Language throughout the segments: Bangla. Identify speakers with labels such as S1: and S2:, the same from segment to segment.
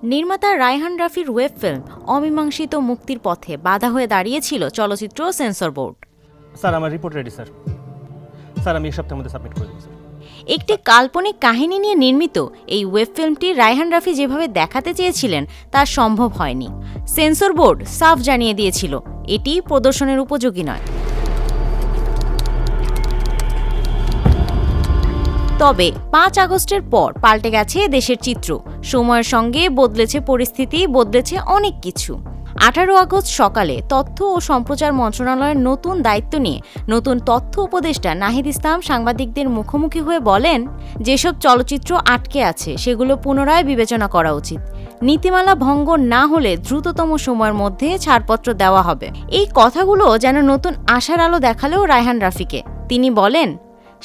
S1: নির্মাতা রায়হান রাফির ওয়েব ফিল্ম অমীমাংসিত মুক্তির পথে বাধা হয়ে দাঁড়িয়েছিল চলচ্চিত্র সেন্সর বোর্ড।
S2: স্যার আমার রিপোর্ট রেডি স্যার। স্যার আমি এই সপ্তাহের মধ্যে সাবমিট করে দেবো স্যার।
S1: একটি কাল্পনিক কাহিনী নিয়ে নির্মিত এই ওয়েব ফিল্মটি রায়হান রাফি যেভাবে দেখাতে চেয়েছিলেন তা সম্ভব হয়নি। সেন্সর বোর্ড সাফ জানিয়ে দিয়েছিল এটি প্রদর্শনের উপযোগী নয়। তবে ৫ আগস্টের পর পাল্টে গেছে দেশের চিত্র। সময়ের সঙ্গে বদলেছে পরিস্থিতি, বদলেছে অনেক কিছু। ১৮ আগস্ট সকালে তথ্য ও সম্প্রচার মন্ত্রণালয়ের নতুন দায়িত্ব নিয়ে নতুন তথ্য উপদেষ্টা নাহিদ ইসলাম সাংবাদিকদের মুখোমুখি হয়ে বলেন, যেসব চলচ্চিত্র আটকে আছে সেগুলো পুনরায় বিবেচনা করা উচিত। নীতিমালা ভঙ্গ না হলে দ্রুততম সময়ের মধ্যে ছাড়পত্র দেওয়া হবে। এই কথাগুলো যেন নতুন আশার আলো দেখালেও রায়হান রাফিকে। তিনি বলেন,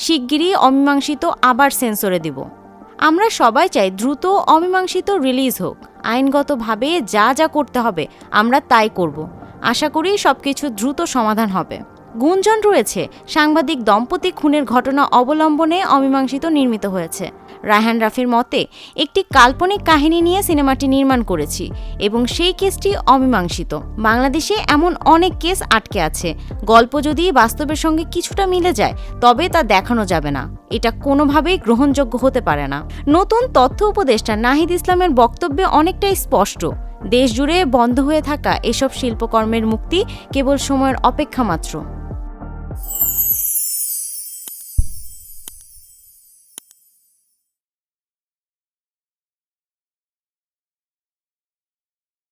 S1: শিগগিরই অমীমাংসিত আবার সেন্সরে দিব। আমরা সবাই চাই দ্রুত অমীমাংসিত রিলিজ হোক। আইনগতভাবে যা যা করতে হবে আমরা তাই করব। আশা করি সবকিছু দ্রুত সমাধান হবে। গুঞ্জন রয়েছে সাংবাদিক দম্পতি খুনের ঘটনা অবলম্বনে অমীমাংসিত নির্মিত হয়েছে। রায়হান রাফির মতে, একটি কাল্পনিক কাহিনী নিয়ে সিনেমাটি নির্মাণ করেছি এবং সেই কেসটি অমীমাংসিত। বাংলাদেশে এমন অনেক কেস আটকে আছে। গল্প যদি বাস্তবের সঙ্গে কিছুটা মিলে যায় তবে তা দেখানো যাবে না। এটা কোনোভাবেই গ্রহণযোগ্য হতে পারে না। নতুন তথ্য উপদেষ্টা নাহিদ ইসলামের বক্তব্যে অনেকটাই স্পষ্ট, দেশজুড়ে বন্ধ হয়ে থাকা এসব শিল্পকর্মের মুক্তি কেবল সময়ের অপেক্ষা মাত্র।